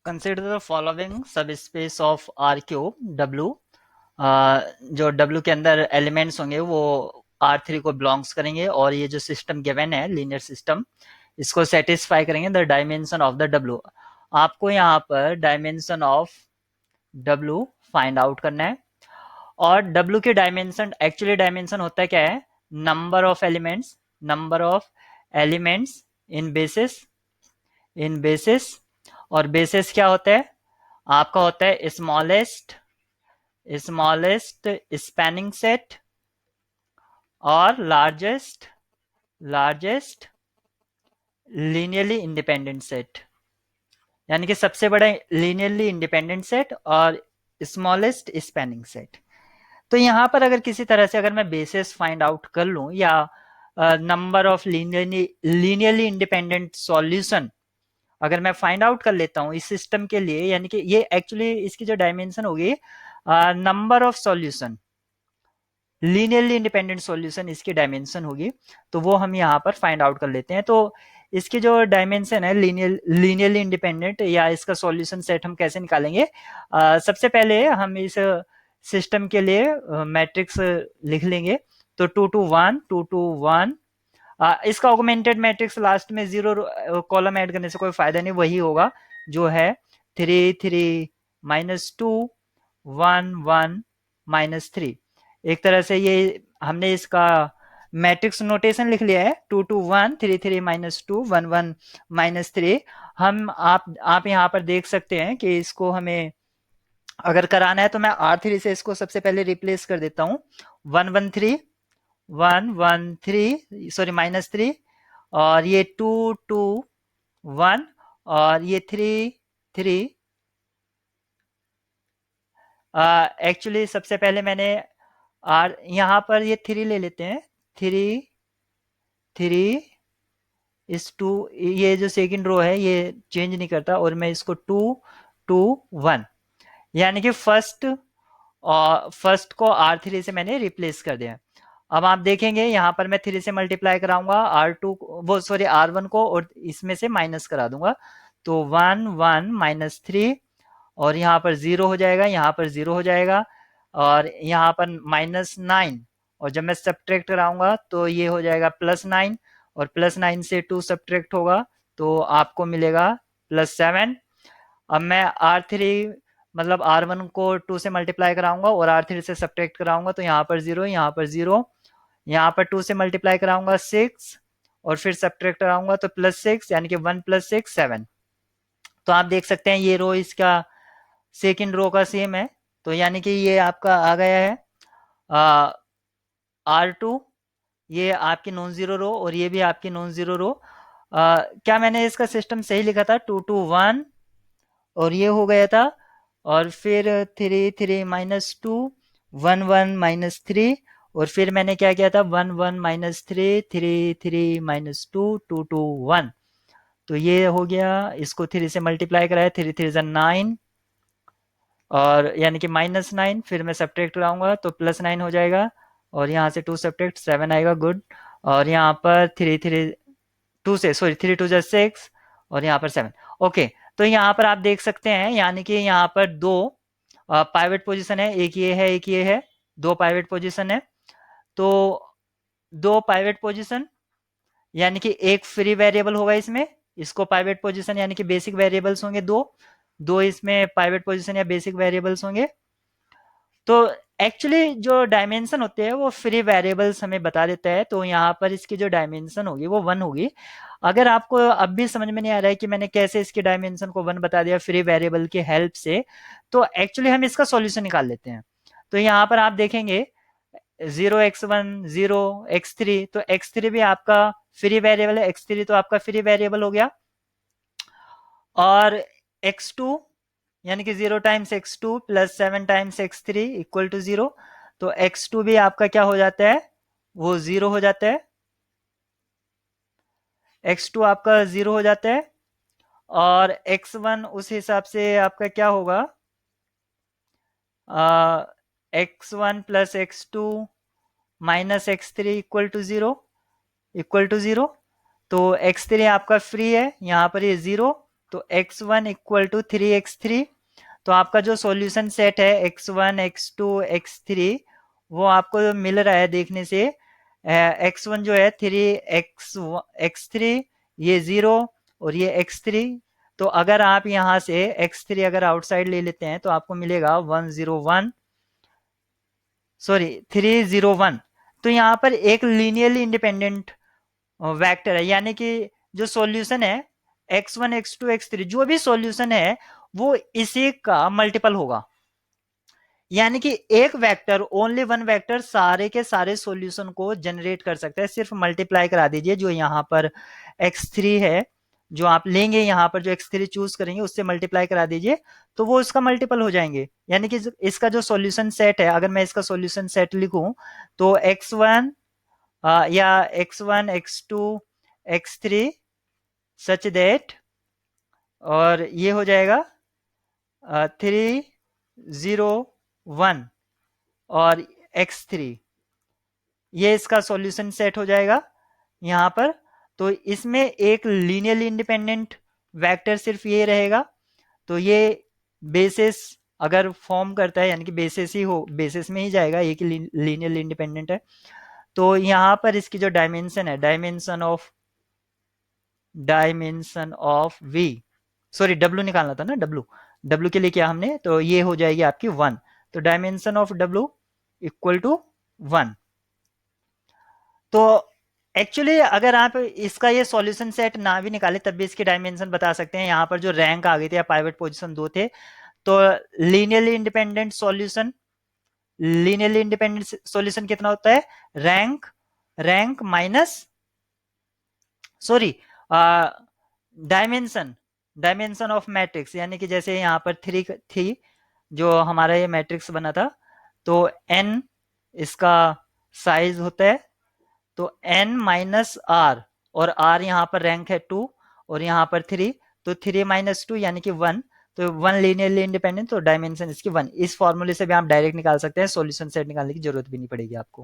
Consider the following sub space of R cube W. जो W के अंदर elements होंगे वो आर थ्री को बिलोंग्स करेंगे और ये जो सिस्टम गिवन है लीनियर सिस्टम इसको सेटिस्फाई करेंगे the dimension of the W. आपको यहाँ पर dimension of W find out करना है और डब्ल्यू की डायमेंशन एक्चुअली डायमेंशन होता है क्या है, number of elements in basis और बेसिस क्या होता है आपका, होता है स्मॉलेस्ट स्पैनिंग सेट और लार्जेस्ट लीनियरली इंडिपेंडेंट सेट, यानी कि सबसे बड़ा लीनियरली इंडिपेंडेंट सेट और स्मॉलेस्ट स्पैनिंग सेट। तो यहाँ पर अगर किसी तरह से अगर मैं बेसिस फाइंड आउट कर लूँ या number of linearly independent solution अगर मैं फाइंड आउट कर लेता हूँ इस सिस्टम के लिए, यानी कि ये एक्चुअली इसकी जो डायमेंशन होगी number of solution, linearly independent solution इसकी डायमेंशन होगी, तो वो हम यहाँ पर फाइंड आउट कर लेते हैं। तो इसकी जो डायमेंशन है लीनियरली इंडिपेंडेंट या इसका सॉल्यूशन सेट हम कैसे निकालेंगे, सबसे पहले हम इस सिस्टम के लिए मैट्रिक्स लिख लेंगे। तो 2 to 1 इसका ऑगमेंटेड मैट्रिक्स लास्ट में 0 कॉलम ऐड करने से कोई फायदा नहीं, वही होगा जो है 3 3 -2 1 1 -3। एक तरह से ये हमने इसका मैट्रिक्स नोटेशन लिख लिया है 2 to 1 3 3 -2 1 1 -3। हम आप यहाँ पर देख सकते हैं कि इसको हमें अगर कराना है तो मैं R3 से इसको सबसे पहले रिप्लेस कर देता हूँ। 1 1 3 सॉरी -3 और ये 2 2 1 और ये 3 3। एक्चुअली सबसे पहले मैंने यहाँ पर ये 3 ले लेते हैं। 3 3 ये जो सेकंड रो है ये चेंज नहीं करता और मैं इसको 2 2 1 यानी कि फर्स्ट को R3 से मैंने रिप्लेस कर दिया। अब आप देखेंगे यहाँ पर मैं 3 से मल्टीप्लाई कराऊंगा R1 को और इसमें से माइनस करा दूंगा, तो 1 1 -3 और यहाँ पर 0 हो जाएगा, यहाँ पर 0 हो जाएगा और यहाँ पर -9 और जब मैं सब्ट्रैक्ट कराऊंगा तो ये हो जाएगा +9 और +9 से 2 सब्ट्रैक्ट होगा तो आपको मिलेगा +7। अब मैं R3 मतलब R1 को 2 से मल्टीप्लाई कराऊंगा और R3 से सब्ट्रैक्ट कराऊंगा तो यहाँ पर 0, यहाँ पर 0, यहाँ पर 2 से मल्टीप्लाई कराऊंगा 6 और फिर सब्ट्रैक्ट कराऊंगा तो +6 यानी कि 1 + 6 7। तो आप देख सकते हैं ये रो इसका सेकंड रो का सेम है, तो यानी कि ये आपका आ गया है R2, ये आपकी नॉन जीरो रो और ये भी आपकी नॉन जीरो रो। क्या मैंने इसका सिस्टम सही लिखा था? 2 to 1 और ये हो गया था और फिर 3 3 -2 1 1 -3 और फिर मैंने क्या किया था 1 1 -3 3 3 -2 2 to 1। तो ये हो गया, इसको 3 से मल्टीप्लाई कराया, 3 3 9 और यानी कि -9, फिर मैं सब्ट्रैक्ट कराऊंगा तो +9 हो जाएगा और यहाँ से 2 सब्ट्रैक्ट 7 आएगा, गुड। और यहाँ पर 3 3 2 से सॉरी 3 2 6 और यहाँ पर 7। ओके, तो यहाँ पर आप देख सकते हैं यानी कि यहाँ पर दो पाइवेट पोजीशन है, एक ये है एक ये है, दो पाइवेट पोजीशन है। तो दो पाइवेट पोजीशन यानी कि एक फ्री वेरिएबल होगा इसमें, इसको पाइवेट पोजीशन यानी कि बेसिक वेरिएबल्स होंगे दो, दो इसमें पाइवेट पोजीशन या बेसिक वेरिएबल्स होंगे। तो एक्चुअली जो डायमेंशन होते हैं वो फ्री वेरिएबल्स हमें बता देता है, तो यहाँ पर इसकी जो डायमेंशन होगी वो 1 होगी। अगर आपको अब भी समझ में नहीं आ रहा है कि मैंने कैसे इसकी डायमेंशन को 1 बता दिया फ्री वेरिएबल की हेल्प से, तो एक्चुअली हम इसका सॉल्यूशन निकाल लेते हैं। तो यहाँ पर आप देखेंगे 0x1 0x3, तो x3 भी आपका फ्री वेरिएबल है, x3 तो आपका फ्री वेरिएबल हो गया। और x2 यानी कि 0 times x2 plus 7 times x3 equal to 0, तो x2 भी आपका क्या हो जाता है, वो 0 हो जाता है, x2 आपका 0 हो जाता है। और x1 उस हिसाब से आपका क्या होगा, x1 plus x2 minus x3 equal to 0। तो x3 आपका फ्री है, यहाँ पर ये 0 तो x1 इक्वल टू 3x3। तो आपका जो सॉल्यूशन सेट है x1 x2 x3 वो आपको मिल रहा है देखने से। x1 जो है 3 x3, ये 0 और ये x3। तो अगर आप यहाँ से x3 अगर आउटसाइड ले लेते हैं तो आपको मिलेगा 101, सॉरी 301। तो यहाँ पर एक लीनियरली इंडिपेंडेंट वेक्टर है, यानी कि जो सॉल्यूशन है x1 x2 x3 जो भी सॉल्यूशन है वो इसी का मल्टीपल होगा। यानी कि एक वेक्टर, ओनली वन वेक्टर सारे के सारे सॉल्यूशन को जनरेट कर सकता है। सिर्फ मल्टीप्लाई करा दीजिए, जो यहाँ पर x3 है जो आप लेंगे, यहाँ पर जो x3 चूज करेंगे उससे मल्टीप्लाई करा दीजिए तो वो इसका मल्टीपल हो जाएंगे। यानी कि इसका जो सॉल्यूशन सेट है, अगर मैं इसका सॉल्यूशन सेट लिखूं तो x1 या x1 x2 x3 such that, और ये हो जाएगा 301 और x3, ये इसका सॉल्यूशन सेट हो जाएगा यहाँ पर। तो इसमें एक लीनियरली इंडिपेंडेंट वेक्टर सिर्फ ये रहेगा। तो ये बेसिस अगर फॉर्म करता है, यानी कि बेसिस ही हो, बेसिस में ही जाएगा, एक लीनियरली इंडिपेंडेंट है। तो यहाँ पर इसकी जो डायमेंशन है, dimension of v, sorry w निकालना था ना, w के लिए क्या हमने, तो ये हो जाएगी आपकी 1। तो dimension of w equal to 1। तो एक्चुअली अगर आप इसका ये सॉल्यूशन सेट ना भी निकाले तब भी इसकी डायमेंशन बता सकते हैं। यहाँ पर जो रैंक आ गई थी या पाइवट पोजीशन 2 थे, तो लीनियरली इंडिपेंडेंट सॉल्यूशन कितना होता है, rank minus, sorry, dimension of matrix. यानी कि जैसे यहाँ पर 3 थी जो हमारा ये मैट्रिक्स बना था, तो n इसका साइज होता है, तो n माइनस आर, और r यहाँ पर रैंक है 2 और यहाँ पर 3, तो 3 माइनस 2 यानी कि 1। तो 1 लीनियरली इंडिपेंडेंट, तो डायमेंशन इसकी 1। इस फॉर्मूले से भी आप डायरेक्ट निकाल सकते हैं, सॉल्यूशन सेट निकालने की जरूरत भी नहीं पड़ेगी आपको।